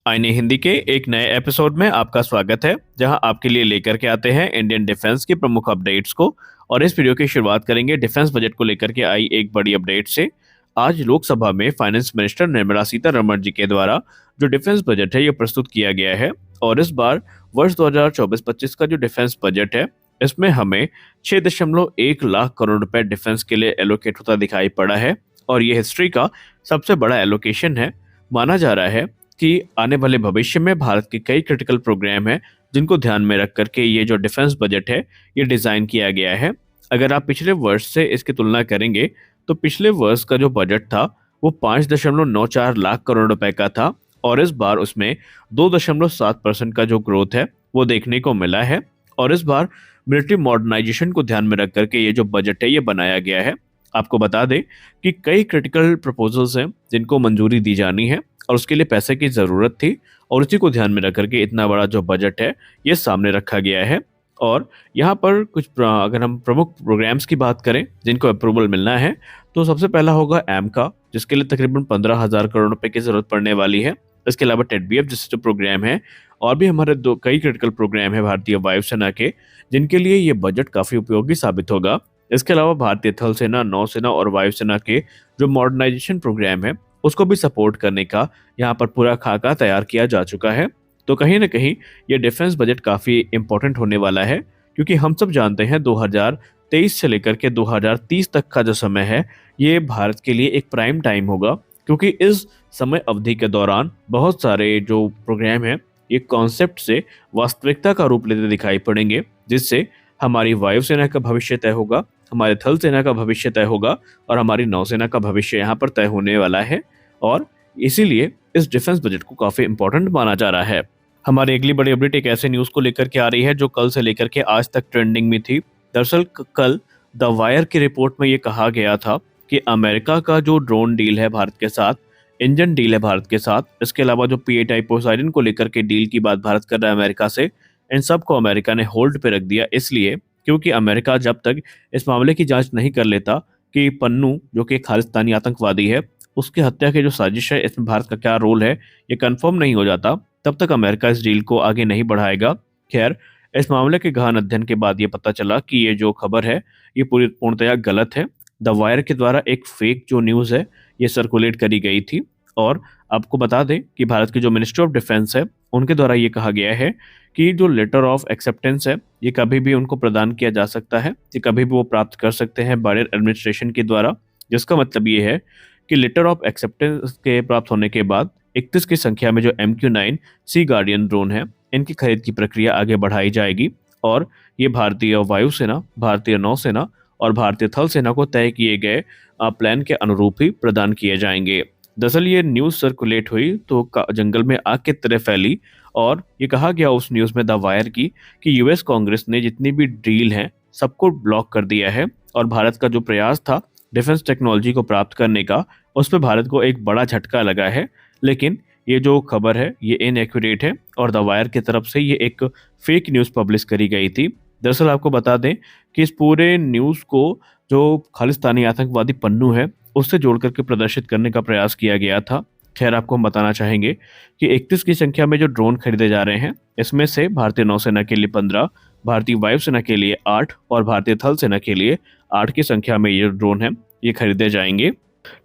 आईने हिंदी के एक नए एपिसोड में आपका स्वागत है, जहां आपके लिए लेकर के आते हैं इंडियन डिफेंस की प्रमुख अपडेट्स को। और इस वीडियो की शुरुआत करेंगे डिफेंस बजट को लेकर के आई एक बड़ी अपडेट से। आज लोकसभा में फाइनेंस मिनिस्टर निर्मला सीतारमण जी के द्वारा जो डिफेंस बजट है ये प्रस्तुत किया गया है। और इस बार वर्ष 2024-25 का जो डिफेंस बजट है, इसमें हमें 6.1 लाख करोड़ रुपए डिफेंस के लिए एलोकेट होता दिखाई पड़ा है। और ये हिस्ट्री का सबसे बड़ा एलोकेशन है। माना जा रहा है कि आने वाले भविष्य में भारत के कई क्रिटिकल प्रोग्राम हैं, जिनको ध्यान में रख करके ये जो डिफेंस बजट है ये डिजाइन किया गया है। अगर आप पिछले वर्ष से इसकी तुलना करेंगे तो पिछले वर्ष का जो बजट था वो 5.94 लाख करोड़ रुपए का था। और इस बार उसमें 2.7% का जो ग्रोथ है वो देखने को मिला है। और इस बार मिलिट्री मॉडर्नाइजेशन को ध्यान में रख करके ये जो बजट है ये बनाया गया है। आपको बता दें कि कई क्रिटिकल प्रपोजल्स हैं जिनको मंजूरी दी जानी है और उसके लिए पैसे की ज़रूरत थी। और उसी को ध्यान में रख करके इतना बड़ा जो बजट है ये सामने रखा गया है। और यहाँ पर अगर हम प्रमुख प्रोग्राम्स की बात करें जिनको अप्रूवल मिलना है, तो सबसे पहला होगा एम का, जिसके लिए तकरीबन 15,000 करोड़ रुपए की जरूरत पड़ने वाली है। इसके अलावा टेडबीएफ जैसे जो प्रोग्राम है, और भी हमारे दो कई क्रिटिकल प्रोग्राम है भारतीय वायुसेना के, जिनके लिए ये बजट काफ़ी उपयोगी साबित होगा। इसके अलावा भारतीय थल सेना, नौसेना और वायुसेना के जो मॉडर्नाइजेशन प्रोग्राम है उसको भी सपोर्ट करने का यहाँ पर पूरा खाका तैयार किया जा चुका है। तो कहीं ना कहीं ये डिफेंस बजट काफ़ी इंपॉर्टेंट होने वाला है, क्योंकि हम सब जानते हैं 2023 से लेकर के 2030 तक का जो समय है ये भारत के लिए एक प्राइम टाइम होगा। क्योंकि इस समय अवधि के दौरान बहुत सारे जो प्रोग्राम हैं ये कॉन्सेप्ट से वास्तविकता का रूप लेते दिखाई पड़ेंगे, जिससे हमारी वायुसेना का भविष्य तय होगा, हमारे थल सेना का भविष्य तय होगा और हमारी नौसेना का भविष्य यहाँ पर तय होने वाला है। और इसीलिए इस डिफेंस बजट को काफी इंपॉर्टेंट माना जा रहा है। हमारी अगली बड़ी अपडेट एक ऐसे न्यूज को लेकर के आ रही है जो कल से लेकर के आज तक ट्रेंडिंग में थी। दरअसल कल द वायर की रिपोर्ट में ये कहा गया था कि अमेरिका का जो ड्रोन डील है भारत के साथ, इंजन डील है भारत के साथ, इसके अलावा जो पीएटाई पोसाइडन को लेकर के डील की बात भारत कर रहा है अमेरिका से, इन सब को अमेरिका ने होल्ड पे रख दिया। इसलिए क्योंकि अमेरिका जब तक इस मामले की जांच नहीं कर लेता कि पन्नू जो कि खालिस्तानी आतंकवादी है उसकी हत्या की जो साजिश है इसमें भारत का क्या रोल है ये कंफर्म नहीं हो जाता, तब तक अमेरिका इस डील को आगे नहीं बढ़ाएगा। खैर, इस मामले के गहन अध्ययन के बाद ये पता चला कि ये जो खबर है ये पूरी पूर्णतया गलत है। द वायर के द्वारा एक फेक जो न्यूज़ है ये सर्कुलेट करी गई थी। और आपको बता दें कि भारत की जो मिनिस्ट्री ऑफ डिफेंस है उनके द्वारा ये कहा गया है कि जो लेटर ऑफ एक्सेप्टेंस है ये कभी भी उनको प्रदान किया जा सकता है, ये कभी भी वो प्राप्त कर सकते हैं बाइडेन एडमिनिस्ट्रेशन के द्वारा। जिसका मतलब ये है कि लेटर ऑफ एक्सेप्टेंस के प्राप्त होने के बाद 31 की संख्या में जो MQ-9 सी गार्डियन ड्रोन है इनकी खरीद की प्रक्रिया आगे बढ़ाई जाएगी। और ये भारतीय वायुसेना, भारतीय नौसेना और भारतीय थल सेना को तय किए गए प्लान के अनुरूप ही प्रदान किए जाएंगे। दरअसल ये न्यूज़ सर्कुलेट हुई तो जंगल में आग की तरह फैली। और ये कहा गया उस न्यूज़ में द वायर की कि यूएस कांग्रेस ने जितनी भी डील हैं सबको ब्लॉक कर दिया है। और भारत का जो प्रयास था डिफेंस टेक्नोलॉजी को प्राप्त करने का, उस पर भारत को एक बड़ा झटका लगा है। लेकिन ये जो खबर है ये इनएक्यूरेट है और द वायर की तरफ से ये एक फेक न्यूज़ पब्लिश करी गई थी। दरअसल आपको बता दें कि इस पूरे न्यूज़ को जो खालिस्तानी आतंकवादी पन्नू है उससे जोड़ करके प्रदर्शित करने का प्रयास किया गया था। खैर, आपको हम बताना चाहेंगे कि 31 की संख्या में जो ड्रोन खरीदे जा रहे हैं इसमें से भारतीय नौसेना के लिए 15, भारतीय वायुसेना के लिए 8 और भारतीय थल सेना के लिए 8 की संख्या में ये ड्रोन है ये खरीदे जाएंगे।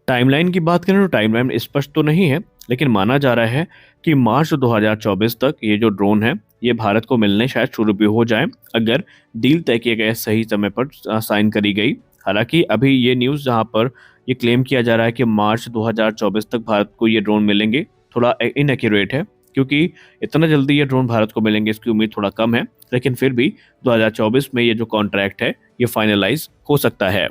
टाइमलाइन की बात करें तो टाइमलाइन स्पष्ट तो नहीं है, लेकिन माना जा रहा है कि मार्च 2024 तक ये जो ड्रोन है ये भारत को मिलने शायद शुरू भी हो जाए, अगर डील तय किए गए सही समय पर साइन करी गई। हालांकि अभी ये न्यूज़ जहां पर ये क्लेम किया जा रहा है कि मार्च 2024 तक भारत को ये ड्रोन मिलेंगे, थोड़ा इनएक्यूरेट है, क्योंकि इतना जल्दी ये ड्रोन भारत को मिलेंगे इसकी उम्मीद थोड़ा कम है। लेकिन फिर भी 2024 में ये जो कॉन्ट्रैक्ट है ये फाइनलाइज हो सकता है।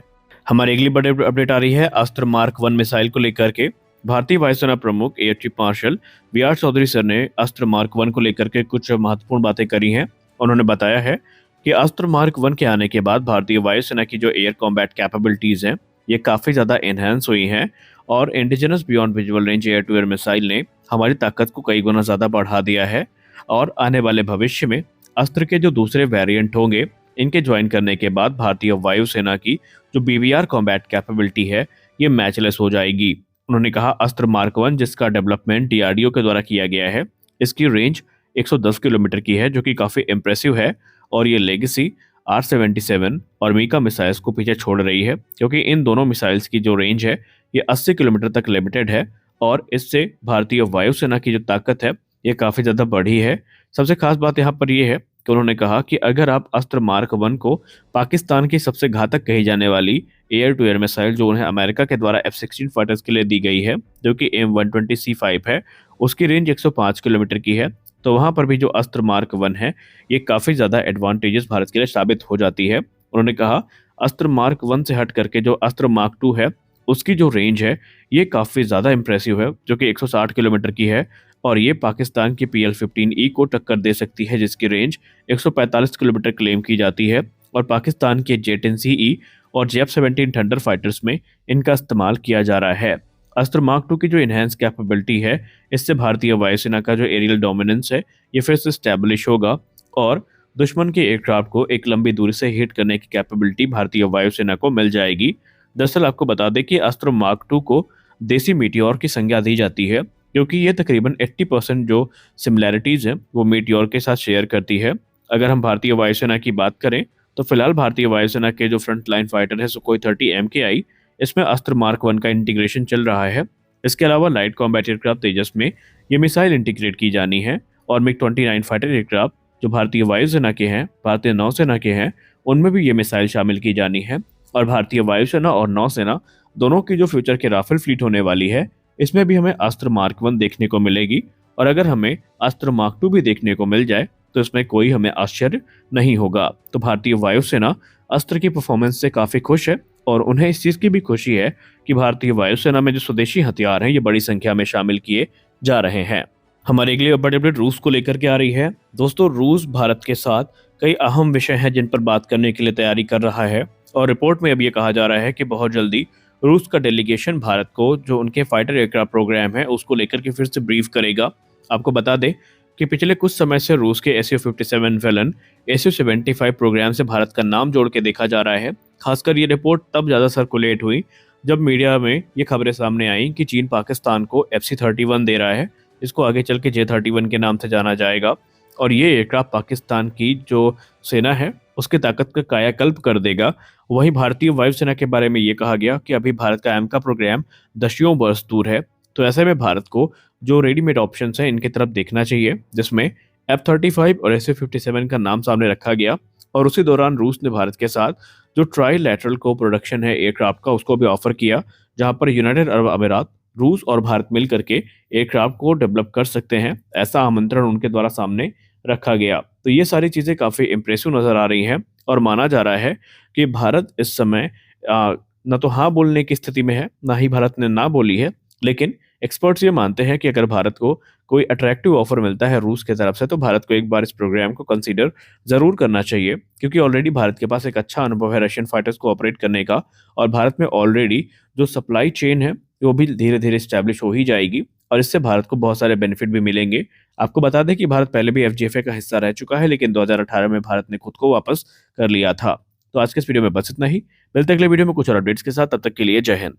हमारी अगली बड़ी अपडेट आ रही है अस्त्र मार्क 1 मिसाइल को लेकर के। भारतीय वायुसेना प्रमुख air chief marshal V R Chaudhari sir ने अस्त्र मार्क 1 को लेकर के कुछ महत्वपूर्ण बातें करी हैं। उन्होंने बताया है कि अस्त्र मार्क 1 के आने के बाद भारतीय वायुसेना की जो एयर कॉम्बैट कैपेबिलिटीज हैं ये काफ़ी ज़्यादा एनहेंस हुई हैं। और indigenous beyond visual range air to air missile ने हमारी ताकत को कई गुना ज़्यादा बढ़ा दिया है। और आने वाले भविष्य में अस्त्र के जो दूसरे वेरिएंट होंगे इनके ज्वाइन करने के बाद भारतीय वायुसेना की जो BVR कॉम्बैट कैपेबिलिटी है ये मैचलेस हो जाएगी। उन्होंने कहा अस्त्र मार्क 1 जिसका डेवलपमेंट DRDO के द्वारा किया गया है इसकी रेंज 110 किलोमीटर की है, जो कि काफ़ी इम्प्रेसिव है। और ये लेगेसी R-77 और मीका मिसाइल्स को पीछे छोड़ रही है, क्योंकि इन दोनों मिसाइल्स की जो रेंज है ये 80 किलोमीटर तक लिमिटेड है। और इससे भारतीय वायुसेना की जो ताकत है ये काफ़ी ज़्यादा बढ़ी है। सबसे खास बात यहाँ पर यह है कि उन्होंने कहा कि अगर आप अस्त्र मार्क 1 को पाकिस्तान की सबसे घातक कही जाने वाली एयर टू एयर मिसाइल जो उन्हें अमेरिका के द्वारा F-16 फाइटर्स के लिए दी गई है, जो कि M120C5 है, उसकी रेंज 105 किलोमीटर की है, तो वहां पर भी जो अस्त्र मार्क 1 है ये काफ़ी ज़्यादा एडवांटेजेस भारत के लिए साबित हो जाती है। उन्होंने कहा अस्त्र मार्क 1 से हट करके जो अस्त्र मार्क 2 है उसकी जो रेंज है ये काफ़ी ज़्यादा इंप्रेसिव है, जो कि 160 किलोमीटर की है। और ये पाकिस्तान की PL-15E को टक्कर दे सकती है, जिसकी रेंज 145 किलोमीटर क्लेम की जाती है। और पाकिस्तान के J-10CE और J-17 थंडर फाइटर्स में इनका इस्तेमाल किया जा रहा है। अस्त्र मार्क 2 की जो इन्हेंस कैपेबिलिटी है इससे भारतीय वायुसेना का जो एरियल डोमिनेंस है ये फिर से स्टैब्लिश होगा और दुश्मन के एयरक्राफ्ट को एक लंबी दूरी से हिट करने की कैपेबिलिटी भारतीय वायुसेना को मिल जाएगी। दरअसल आपको बता दें कि अस्त्र मार्क 2 को देसी मीटियोर की संज्ञा दी जाती है, क्योंकि ये तकरीबन 80% जो सिमिलैरिटीज़ हैं वो मीटियोर के साथ शेयर करती है। अगर हम भारतीय वायुसेना की बात करें तो फिलहाल भारतीय वायुसेना के जो फ्रंट लाइन फाइटर है सुखोई 30 MKI, इसमें अस्त्र मार्क 1 का इंटीग्रेशन चल रहा है। इसके अलावा लाइट कॉम्बैट एयरक्राफ्ट तेजस में ये मिसाइल इंटीग्रेट की जानी है। और MiG-29 फाइटर एयरक्राफ्ट जो भारतीय वायुसेना के हैं, भारतीय नौसेना के हैं, उनमें भी ये मिसाइल शामिल की जानी है। और भारतीय वायुसेना और नौसेना दोनों की जो फ्यूचर के राफेल फ्लीट होने वाली है इसमें भी हमें अस्त्र मार्क 1 देखने को मिलेगी। और अगर हमें अस्त्र मार्क 2 भी देखने को मिल जाए तो इसमें कोई हमें आश्चर्य नहीं होगा। तो भारतीय वायुसेना अस्त्र की परफॉर्मेंस से काफ़ी खुश है और उन्हें इस चीज़ की भी खुशी है कि भारतीय वायुसेना में जो स्वदेशी हथियार हैं ये बड़ी संख्या में शामिल किए जा रहे हैं। हमारे अगली बड़ी अपडेट रूस को लेकर के आ रही है। दोस्तों, रूस भारत के साथ कई अहम विषय हैं जिन पर बात करने के लिए तैयारी कर रहा है। और रिपोर्ट में अब ये कहा जा रहा है कि बहुत जल्दी रूस का डेलीगेशन भारत को जो उनके फाइटर एयरक्राफ्ट प्रोग्राम है उसको लेकर के फिर से ब्रीफ करेगा। आपको बता दें कि पिछले कुछ समय से रूस के Su-57 वेलन Su-75 प्रोग्राम से भारत का नाम जोड़ के देखा जा रहा है। खासकर ये रिपोर्ट तब ज़्यादा सर्कुलेट हुई जब मीडिया में ये खबरें सामने आई कि चीन पाकिस्तान को FC-31 दे रहा है, इसको आगे चल के J-31 के नाम से जाना जाएगा। और ये एयरक्राफ्ट पाकिस्तान की जो सेना है उसकी ताकत का कायाकल्प कर देगा। वहीं भारतीय वायुसेना के बारे में ये कहा गया कि अभी भारत का AMCA प्रोग्राम दसियों वर्ष दूर है, तो ऐसे में भारत को जो रेडीमेड ऑप्शंस हैं इनकी तरफ देखना चाहिए, जिसमें F-35 और Su-57 का नाम सामने रखा गया। और उसी दौरान रूस ने भारत के साथ जो ट्राईलैटरल को प्रोडक्शन है एयरक्राफ्ट का उसको भी ऑफर किया, जहां पर यूनाइटेड अरब अमीरात, रूस और भारत मिल करके एयरक्राफ्ट को डेवलप कर सकते हैं, ऐसा आमंत्रण उनके द्वारा सामने रखा गया। तो ये सारी चीज़ें काफ़ी इंप्रेसिव नज़र आ रही हैं और माना जा रहा है कि भारत इस समय न तो हाँ बोलने की स्थिति में है, ना ही भारत ने ना बोली है। लेकिन एक्सपर्ट्स ये मानते हैं कि अगर भारत को कोई अट्रैक्टिव ऑफर मिलता है रूस की तरफ से तो भारत को एक बार इस प्रोग्राम को कंसीडर ज़रूर करना चाहिए, क्योंकि ऑलरेडी भारत के पास एक अच्छा अनुभव है रशियन फाइटर्स को ऑपरेट करने का। और भारत में ऑलरेडी जो सप्लाई चेन है वो भी धीरे धीरे स्टैब्लिश हो ही जाएगी और इससे भारत को बहुत सारे बेनिफिट भी मिलेंगे। आपको बता दें कि भारत पहले भी FGFA का हिस्सा रह चुका है, लेकिन 2018 में भारत ने खुद को वापस कर लिया था। तो आज के इस वीडियो में बस इतना ही। मिलते हैं अगले वीडियो में कुछ और अपडेट्स के साथ, तब तक के लिए जय हिंद।